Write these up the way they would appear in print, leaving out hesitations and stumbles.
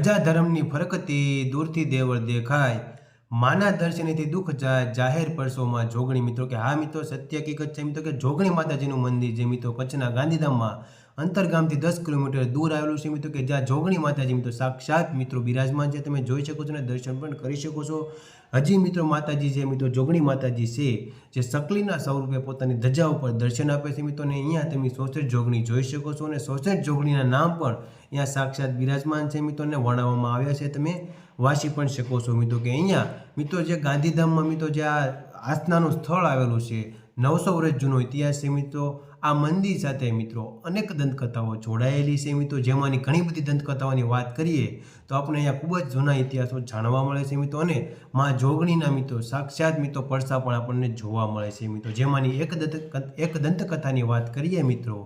ધજા ધર્મની ફરકતી દૂરથી દેવળ દેખાય, માના દર્શનેથી દુઃખ જાય, જાહેર પરસોમાં જોગણી. મિત્રો કે હા મિત્રો, સત્ય હકીકત છે મિત્રો કે જોગણી માતાજીનું મંદિર જે મિત્રો કચ્છના ગાંધીધામમાં અંતરગામથી 10 કિલોમીટર દૂર આવેલું છે મિત્રો કે જ્યાં જોગણી માતાજી મિત્રો સાક્ષાત મિત્રો બિરાજમાન છે. તમે જોઈ શકો છો અને દર્શન પણ કરી શકો છો. હજી મિત્રો માતાજી છે મિત્રો જોગણી માતાજી છે જે સકલીના સ્વરૂપે પોતાની ધજા ઉપર દર્શન આપે છે મિત્રો. અને અહીંયા તમે 64 જોગણી જોઈ શકો છો અને 64 જોગણીના નામ પણ અહીંયા સાક્ષાત બિરાજમાન છે મિત્રો ને વર્ણવવામાં આવ્યા છે. તમે વાંચી પણ શકો છો મિત્રો કે અહીંયા મિત્રો જે ગાંધીધામમાં મિત્રો જે આ આસ્થાનું સ્થળ આવેલું છે, 900 વર્ષ જૂનો ઇતિહાસ છે મિત્રો. આ મંદિર સાથે મિત્રો અનેક દંતકથાઓ જોડાયેલી છે મિત્રો, જેમાંની ઘણી બધી દંતકથાઓની વાત કરીએ તો આપણે અહીંયા ખૂબ જ જૂના ઇતિહાસો જાણવા મળે છે મિત્રો. અને માં જોગણીના મિત્રો સાક્ષાત મિત્રો પરસા પણ આપણને જોવા મળે છે મિત્રો. જેમાંની એક દંતકથાની વાત કરીએ મિત્રો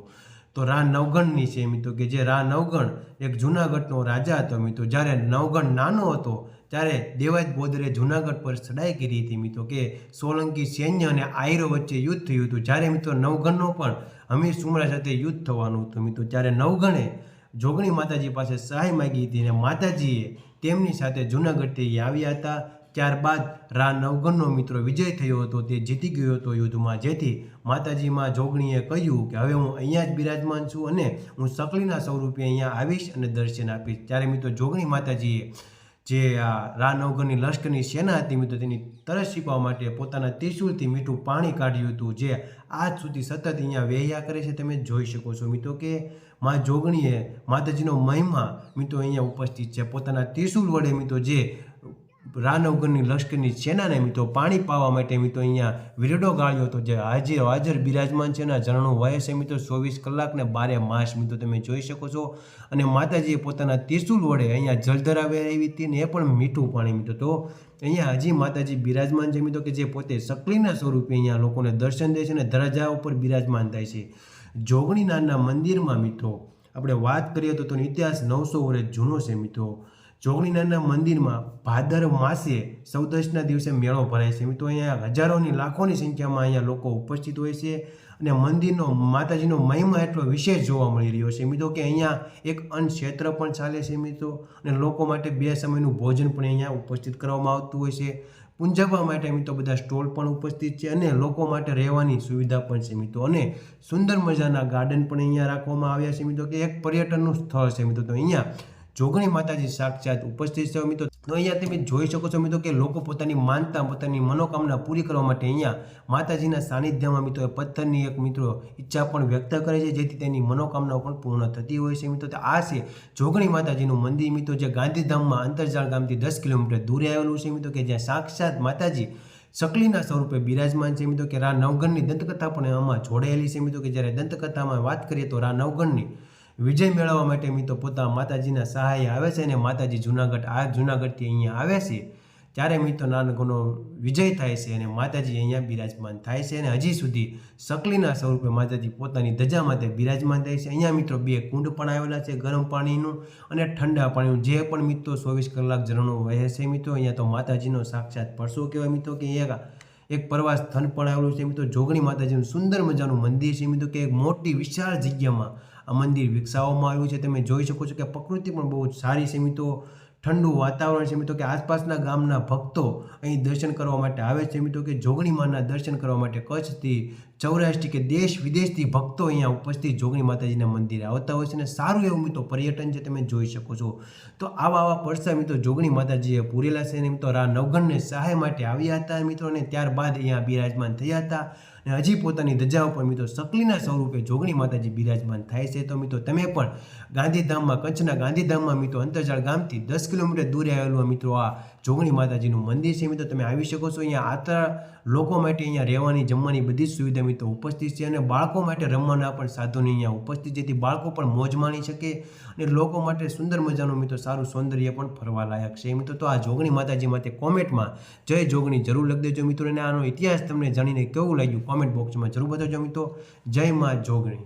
તો રા નવગણની છે મિત્રો કે જે રા નવગણ એક જૂનાગઢનો રાજા હતો મિત્રો. જ્યારે નવગણ નાનો હતો ત્યારે દેવાયત બોદરે જૂનાગઢ પર ચડાઈ કરી હતી મિત્રો કે સોલંકી સૈન્ય અને આયરો વચ્ચે યુદ્ધ થયું હતું. જ્યારે મિત્રો નવગણનો પણ હમીર સુમરા સાથે યુદ્ધ થવાનું હતું મિત્રો. ત્યારે નવગણે જોગણી માતાજી પાસે સહાય માગી હતી અને માતાજીએ તેમની સાથે જૂનાગઢથી આવ્યા હતા. ત્યારબાદ રા નવગણનો મિત્રો વિજય થયો હતો, તે જીતી ગયો હતો યુદ્ધમાં. જેથી માતાજીમાં જોગણીએ કહ્યું કે હવે હું અહીંયા જ બિરાજમાન છું અને હું સકલીના સ્વરૂપે અહીંયા આવીશ અને દર્શન આપીશ. ત્યારે મિત્રો જોગણી માતાજીએ જે આ રા નવગણની લશ્કરની સેના હતી મિત્રો તેની તરસ છીપવા માટે પોતાના ત્રિશૂળથી મીઠું પાણી કાઢ્યું હતું, જે આજ સુધી સતત અહીંયા વહેયા કરે છે. તમે જોઈ શકો છો મિત્રો કે મા જોગણીએ માતાજીનો મહિમા મિત્રો અહીંયા ઉપસ્થિત છે. પોતાના ત્રિશૂળ વડે મિત્રો જે રા નવગણની લશ્કરની સેનાને મિત્રો પાણી પાવા માટે મિત્રો અહીંયા વિરડો ગાળ્યો હતો, જે હાજર બિરાજમાન છે. એના ઝરણું વહે છે મિત્રો 24 કલાક ને 12 માસ મિત્રો. તમે જોઈ શકો છો. અને માતાજીએ પોતાના ત્રિશૂળ વડે અહીંયા જલધરા વેરાવી હતી ને એ પણ મીઠું પાણી મિત્રો. તો અહીંયા હજી માતાજી બિરાજમાન છે મિત્રો કે જે પોતે સકલીના સ્વરૂપે અહીંયા લોકોને દર્શન દે છે અને ધજા ઉપર બિરાજમાન થાય છે. જોગણી નાના મંદિરમાં મિત્રો આપણે વાત કરીએ તો ઇતિહાસ 900 વર્ષ જૂનો છે મિત્રો. જોગણીનાના મંદિરમાં ભાદર માસે 14ના દિવસે મેળો ભરાય છે મિત્રો. અહીંયા હજારોની લાખોની સંખ્યામાં અહીંયા લોકો ઉપસ્થિત હોય છે અને મંદિરનો માતાજીનો મહિમા એટલો વિશેષ જોવા મળી રહ્યો છે મિત્રો કે અહીંયા એક અન્ન ક્ષેત્ર પણ ચાલે છે મિત્રો. અને લોકો માટે 2 સમયનું ભોજન પણ અહીંયા ઉપસ્થિત કરવામાં આવતું હોય છે. પૂંજવા માટે મિત્રો બધા સ્ટોલ પણ ઉપસ્થિત છે અને લોકો માટે રહેવાની સુવિધા પણ છે મિત્રો. અને સુંદર મજાના ગાર્ડન પણ અહીંયા રાખવામાં આવ્યા છે મિત્રો કે એક પર્યટનનું સ્થળ છે મિત્રો. તો અહીંયા જોગણી માતાજી સાક્ષાત ઉપસ્થિત છે મિત્રો. તો અહીંયા તમે જોઈ શકો છો મિત્રો કે લોકો પોતાની માનતા પોતાની મનોકામના પૂરી કરવા માટે અહીંયા માતાજીના સાનિધ્યમાં મિત્રો પથ્થરની એક મિત્રો ઈચ્છા પણ વ્યક્ત કરે છે, જેથી તેની મનોકામનાઓ પણ પૂર્ણ થતી હોય છે મિત્રો. તો આ છે જોગણી માતાજીનું મંદિર મિત્રો, જે ગાંધીધામમાં અંતરજાળ ગામથી 10 કિલોમીટર દૂર આવેલું છે મિત્રો કે જ્યાં સાક્ષાત માતાજી સકલીના સ્વરૂપે બિરાજમાન છે મિત્રો. કે રા નવગણની દંતકથા પણ આમાં જોડાયેલી છે મિત્રો. કે જ્યારે દંતકથામાં વાત કરીએ તો રા નવગણની વિજય મેળવવા માટે મિત્રો પોતા માતાજીના સહાય આવે છે અને માતાજી જૂનાગઢથી અહીંયા આવે છે. ત્યારે મિત્રો નાનકનો વિજય થાય છે અને માતાજી અહીંયા બિરાજમાન થાય છે. અને હજી સુધી સકલીના સ્વરૂપે માતાજી પોતાની ધજા માટે બિરાજમાન થાય છે. અહીંયા મિત્રો 2 કુંડ પણ આવેલા છે, ગરમ પાણીનું અને ઠંડા પાણીનું, જે પણ મિત્રો 24 કલાક ઝરણું વહે છે મિત્રો. અહીંયા તો માતાજીનો સાક્ષાત પરસો કહેવાય મિત્રો કે એક પ્રવાસ સ્થળ પણ આવેલું છે મિત્રો. જોગણી માતાજીનું સુંદર મજાનું મંદિર છે મિત્રો કે એક મોટી વિશાળ જગ્યામાં આ મંદિર વિકસાવવામાં આવ્યું છે. તમે જોઈ શકો છો કે પ્રકૃતિ પણ બહુ જ સારી છે મિત્રો. ઠંડુ વાતાવરણ છે મિત્રો કે આસપાસના ગામના ભક્તો અહીં દર્શન કરવા માટે આવે છે મિત્રો. કે જોગણી માના દર્શન કરવા માટે કચ્છથી સૌરાષ્ટ્ર કે દેશ વિદેશથી ભક્તો અહીંયા ઉપસ્થિત જોગણી માતાજીના મંદિરે આવતા હોય છે. અને સારું એવું મિત્રો પર્યટન છે, તમે જોઈ શકો છો. તો આવા પરસા મિત્રો જોગણી માતાજીએ પૂરેલા છે. અને મિત્રો રા નવગણને સહાય માટે આવ્યા હતા મિત્રો અને ત્યારબાદ અહીંયા બિરાજમાન થયા હતા. અને હજી પોતાની ધજા ઉપર મિત્રો સકલીના સ્વરૂપે જોગણી માતાજી બિરાજમાન થાય છે. તો મિત્રો તમે પણ ગાંધીધામમાં કચ્છના ગાંધીધામમાં મિત્રો અંતરજાળ ગામથી 10 કિલોમીટર દૂર આવેલું મિત્રો આ જોગણી માતાજીનું મંદિર છે મિત્રો. તમે આવી શકો છો. અહીંયા આતરા લોકો માટે અહીંયા રહેવાની જમવાની બધી જ સુવિધા મિત્રો ઉપસ્થિત છે. અને બાળકો માટે રમવાના પણ સાધનો અહીંયા ઉપસ્થિત, જેથી બાળકો પણ મોજ માણી શકે અને લોકો માટે સુંદર મજાનું મિત્રો સારું સૌંદર્ય પણ ફરવા લાયક છે મિત્રો. તો આ જોગણી માતાજી માટે કોમેન્ટમાં જય જોગણી જરૂર લખી દેજો મિત્રો. અને આનો ઇતિહાસ તમને જાણીને કેવું લાગ્યું કોમેન્ટ બોક્સમાં જરૂર બતાવજો મિત્રો. જય માં જોગણી.